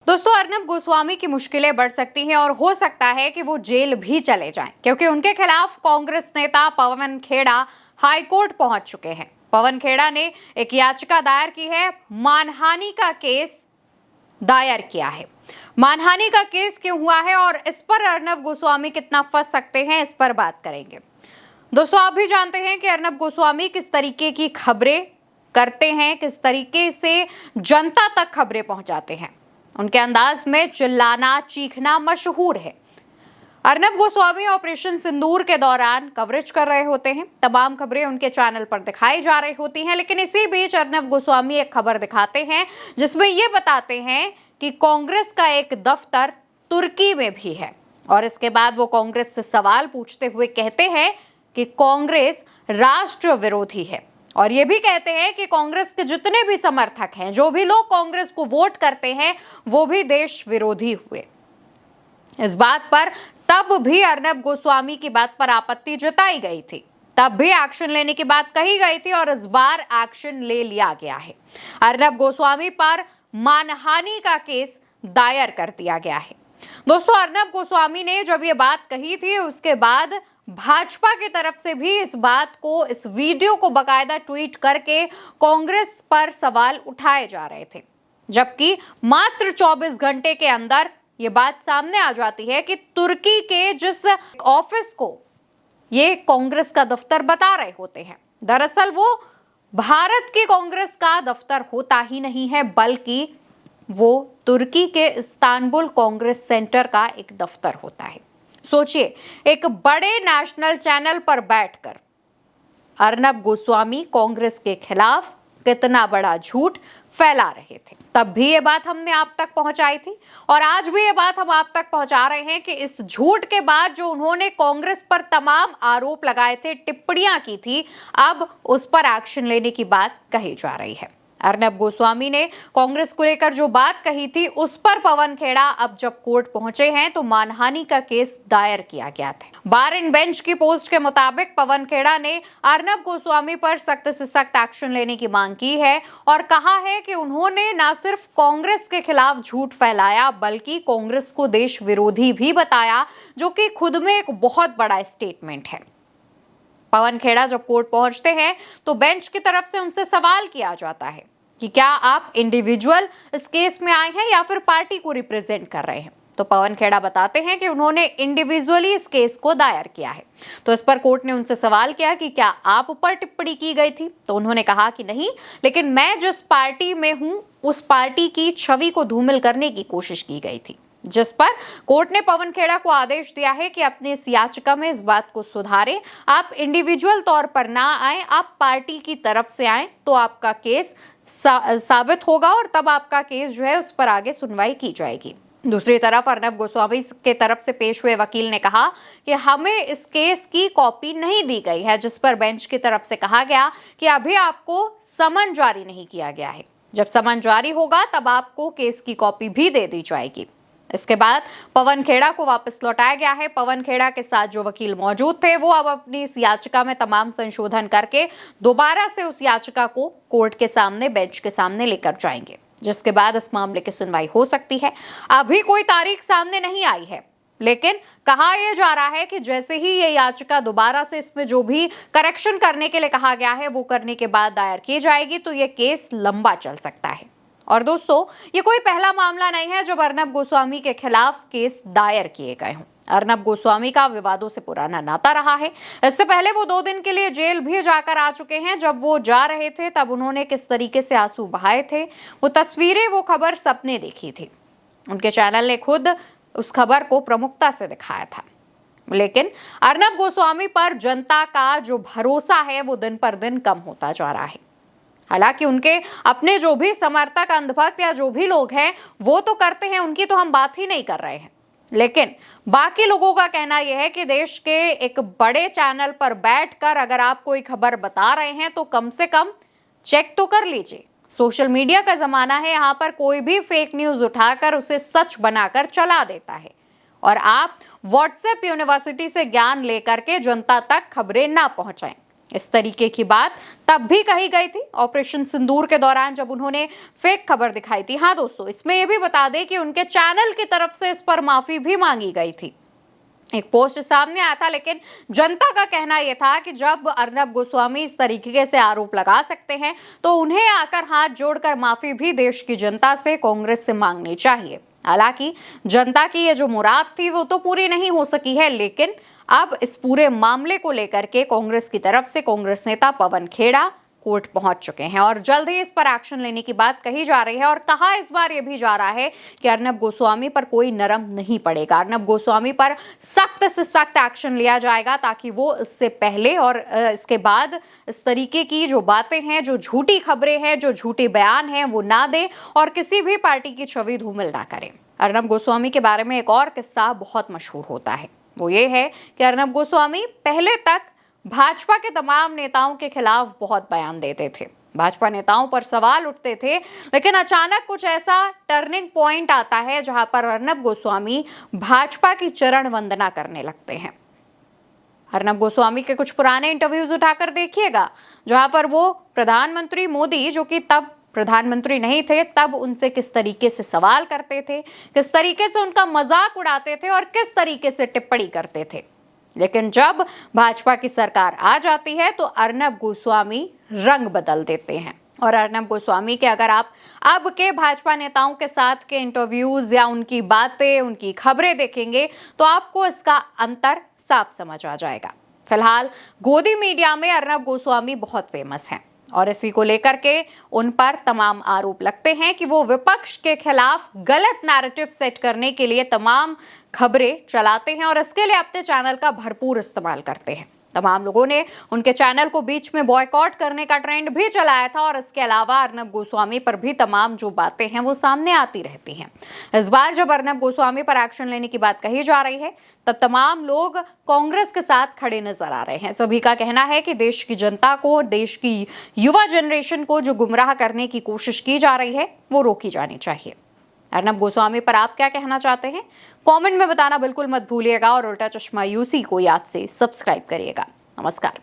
दोस्तों, अर्नब गोस्वामी की मुश्किलें बढ़ सकती हैं और हो सकता है कि वो जेल भी चले जाएं, क्योंकि उनके खिलाफ कांग्रेस नेता पवन खेड़ा हाईकोर्ट पहुंच चुके हैं। पवन खेड़ा ने एक याचिका दायर की है, मानहानि का केस दायर किया है। मानहानि का केस क्यों हुआ है और इस पर अर्नब गोस्वामी कितना फंस सकते हैं, इस पर बात करेंगे। दोस्तों, आप भी जानते हैं कि अर्नब गोस्वामी किस तरीके की खबरें करते हैं, किस तरीके से जनता तक खबरें पहुंचाते हैं। उनके अंदाज में चिल्लाना, चीखना मशहूर है। अर्नब गोस्वामी ऑपरेशन सिंदूर के दौरान कवरेज कर रहे होते हैं। तमाम खबरें उनके चैनल पर दिखाई जा रही होती हैं, लेकिन इसी बीच अर्नब गोस्वामी एक खबर दिखाते हैं जिसमें ये बताते हैं कि कांग्रेस का एक दफ्तर तुर्की में भी है। और इसके बाद वो कांग्रेस से सवाल पूछते हुए कहते हैं कि कांग्रेस राष्ट्र विरोधी है, और ये भी कहते हैं कि कांग्रेस के जितने भी समर्थक हैं, जो भी लोग कांग्रेस को वोट करते हैं, वो भी देश विरोधी हुए। इस बात पर तब भी अर्नब गोस्वामी की बात पर आपत्ति जताई गई थी, तब भी एक्शन लेने की बात कही गई थी, और इस बार एक्शन ले लिया गया है। अर्नब गोस्वामी पर मानहानि का केस दायर कर दिया गया है। दोस्तों, अर्नब गोस्वामी ने जब ये बात कही थी, उसके बाद भाजपा की तरफ से भी इस बात को, इस वीडियो को बकायदा ट्वीट करके कांग्रेस पर सवाल उठाए जा रहे थे, जबकि मात्र 24 घंटे के अंदर ये बात सामने आ जाती है कि तुर्की के जिस ऑफिस को ये कांग्रेस का दफ्तर बता रहे होते हैं, दरअसल वो भारत की कांग्रेस का दफ्तर होता ही नहीं है, बल्कि वो तुर्की के इस्तांबुल कांग्रेस सेंटर का एक दफ्तर होता है। सोचिए, एक बड़े नेशनल चैनल पर बैठकर अर्नब गोस्वामी कांग्रेस के खिलाफ कितना बड़ा झूठ फैला रहे थे। तब भी ये बात हमने आप तक पहुंचाई थी, और आज भी ये बात हम आप तक पहुंचा रहे हैं कि इस झूठ के बाद जो उन्होंने कांग्रेस पर तमाम आरोप लगाए थे, टिप्पणियां की थी, अब उस पर एक्शन लेने की बात कही जा रही है। अर्नब गोस्वामी ने कांग्रेस को लेकर जो बात कही थी, उस पर पवन खेड़ा अब जब कोर्ट पहुंचे हैं तो मानहानि का केस दायर किया गया था। बार एंड बेंच की पोस्ट के मुताबिक पवन खेड़ा ने अर्नब गोस्वामी पर सख्त से सख्त एक्शन लेने की मांग की है, और कहा है कि उन्होंने न सिर्फ कांग्रेस के खिलाफ झूठ फैलाया, बल्कि कांग्रेस को देश विरोधी भी बताया, जो कि खुद में एक बहुत बड़ा स्टेटमेंट है। पवन खेड़ा जब कोर्ट पहुंचते हैं तो बेंच की तरफ से उनसे सवाल किया जाता है कि क्या आप इंडिविजुअल इस केस में आए हैं या फिर पार्टी को रिप्रेजेंट कर रहे हैं। तो पवन खेड़ा बताते हैं कि उन्होंने इंडिविजुअली इस केस को दायर किया है। तो इस पर कोर्ट ने उनसे सवाल किया कि क्या आप ऊपर टिप्पणी की गई थी, तो उन्होंने कहा कि नहीं, लेकिन मैं जिस पार्टी में हूं उस पार्टी की छवि को धूमिल करने की कोशिश की गई थी, जिस पर कोर्ट ने पवन खेड़ा को आदेश दिया है कि अपनी इस याचिका में इस बात को सुधारें। आप इंडिविजुअल तौर पर ना आए, आप पार्टी की तरफ से आए तो आपका केस साबित होगा, और तब आपका केस जो है उस पर आगे सुनवाई की जाएगी। दूसरी तरफ अर्नब गोस्वामी के तरफ से पेश हुए वकील ने कहा कि हमें इस केस की कॉपी नहीं दी गई है, जिस पर बेंच की तरफ से कहा गया कि अभी आपको समन जारी नहीं किया गया है, जब समन जारी होगा तब आपको केस की कॉपी भी दे दी जाएगी। इसके बाद पवन खेड़ा को वापस लौटाया गया है। पवन खेड़ा के साथ जो वकील मौजूद थे, वो अब अपनी इस याचिका में तमाम संशोधन करके दोबारा से उस याचिका को कोर्ट के सामने, बेंच के सामने लेकर जाएंगे, जिसके बाद इस मामले की सुनवाई हो सकती है। अभी कोई तारीख सामने नहीं आई है, लेकिन कहा यह जा रहा है कि जैसे ही ये याचिका दोबारा से, इसमें जो भी करेक्शन करने के लिए कहा गया है वो करने के बाद दायर की जाएगी, तो ये केस लंबा चल सकता है। और दोस्तों, ये कोई पहला मामला नहीं है जब अर्नब गोस्वामी के खिलाफ केस दायर किए गए हों। अर्नब गोस्वामी का विवादों से पुराना नाता रहा है। इससे पहले वो 2 दिन के लिए जेल भी जाकर आ चुके हैं। जब वो जा रहे थे तब उन्होंने किस तरीके से आंसू बहाए थे, वो तस्वीरें, वो खबर सबने देखी थी। उनके चैनल ने खुद उस खबर को प्रमुखता से दिखाया था। लेकिन अर्नब गोस्वामी पर जनता का जो भरोसा है वो दिन पर दिन कम होता जा रहा है। हालांकि उनके अपने जो भी समर्थक, अंधभक्त या जो भी लोग हैं वो तो करते हैं, उनकी तो हम बात ही नहीं कर रहे हैं, लेकिन बाकी लोगों का कहना यह है कि देश के एक बड़े चैनल पर बैठकर अगर आप कोई खबर बता रहे हैं तो कम से कम चेक तो कर लीजिए। सोशल मीडिया का जमाना है, यहाँ पर कोई भी फेक न्यूज उठाकर उसे सच बनाकर चला देता है, और आप व्हाट्सएप यूनिवर्सिटी से ज्ञान लेकर के जनता तक खबरें ना पहुंचाएं। इस तरीके की बात तब भी कही गई थी ऑपरेशन सिंदूर के दौरान, जब उन्होंने फेक खबर दिखाई थी। हाँ दोस्तों, इसमें यह भी बता दें कि उनके चैनल की तरफ से इस पर माफी भी मांगी गई थी। एक पोस्ट सामने आया था, लेकिन जनता का कहना यह था कि जब अर्नब गोस्वामी इस तरीके से आरोप लगा सकते हैं तो उन्हें आकर हाथ जोड़कर माफी भी देश की जनता से, कांग्रेस से मांगनी चाहिए। हालांकि जनता की ये जो मुराद थी वो तो पूरी नहीं हो सकी है, लेकिन अब इस पूरे मामले को लेकर के कांग्रेस की तरफ से कांग्रेस नेता पवन खेड़ा कोर्ट पहुंच चुके हैं और जल्द ही इस पर एक्शन लेने की बात कही जा रही है। और कहा इस बार यह भी जा रहा है कि अर्नब गोस्वामी पर कोई नरम नहीं पड़ेगा, अर्नब गोस्वामी पर सख्त से सख्त एक्शन लिया जाएगा, ताकि वो इससे पहले और इसके बाद इस तरीके की जो बातें हैं, जो झूठी खबरें हैं, जो झूठे बयान हैं, वो ना दे और किसी भी पार्टी की छवि धूमिल ना करें। अर्नब गोस्वामी के बारे में एक और किस्सा बहुत मशहूर होता है, वो ये है कि अर्नब गोस्वामी पहले तक भाजपा के तमाम नेताओं के खिलाफ बहुत बयान देते थे, भाजपा नेताओं पर सवाल उठते थे, लेकिन अचानक कुछ ऐसा टर्निंग पॉइंट आता है जहां पर अर्नब गोस्वामी भाजपा की चरण वंदना करने लगते हैं। अर्नब गोस्वामी के कुछ पुराने इंटरव्यूज उठाकर देखिएगा, जहां पर वो प्रधानमंत्री मोदी, जो कि तब प्रधानमंत्री नहीं थे, तब उनसे किस तरीके से सवाल करते थे, किस तरीके से उनका मजाक उड़ाते थे और किस तरीके से टिप्पणी करते थे। लेकिन जब भाजपा की सरकार आ जाती है तो अर्नब गोस्वामी रंग बदल देते हैं। और अर्नब गोस्वामी के अगर आप अब के भाजपा नेताओं के साथ के इंटरव्यूज या उनकी बातें, उनकी खबरें देखेंगे तो आपको इसका अंतर साफ समझ आ जाएगा। फिलहाल गोदी मीडिया में अर्नब गोस्वामी बहुत फेमस हैं और इसी को लेकर के उन पर तमाम आरोप लगते हैं कि वो विपक्ष के खिलाफ गलत नैरेटिव सेट करने के लिए तमाम खबरें चलाते हैं और इसके लिए अपने चैनल का भरपूर इस्तेमाल करते हैं। तमाम लोगों ने उनके चैनल को बीच में बॉयकॉट करने का ट्रेंड भी चलाया था और इसके अलावा अर्नब गोस्वामी पर भी तमाम जो बातें हैं वो सामने आती रहती हैं। इस बार जब अर्नब गोस्वामी पर एक्शन लेने की बात कही जा रही है तब तमाम लोग कांग्रेस के साथ खड़े नजर आ रहे हैं। सभी का कहना है कि देश की जनता को, देश की युवा जनरेशन को जो गुमराह करने की कोशिश की जा रही है वो रोकी जानी चाहिए। अर्नब गोस्वामी पर आप क्या कहना चाहते हैं, कमेंट में बताना बिल्कुल मत भूलिएगा और उल्टा चश्मा यूसी को याद से सब्सक्राइब करिएगा। नमस्कार।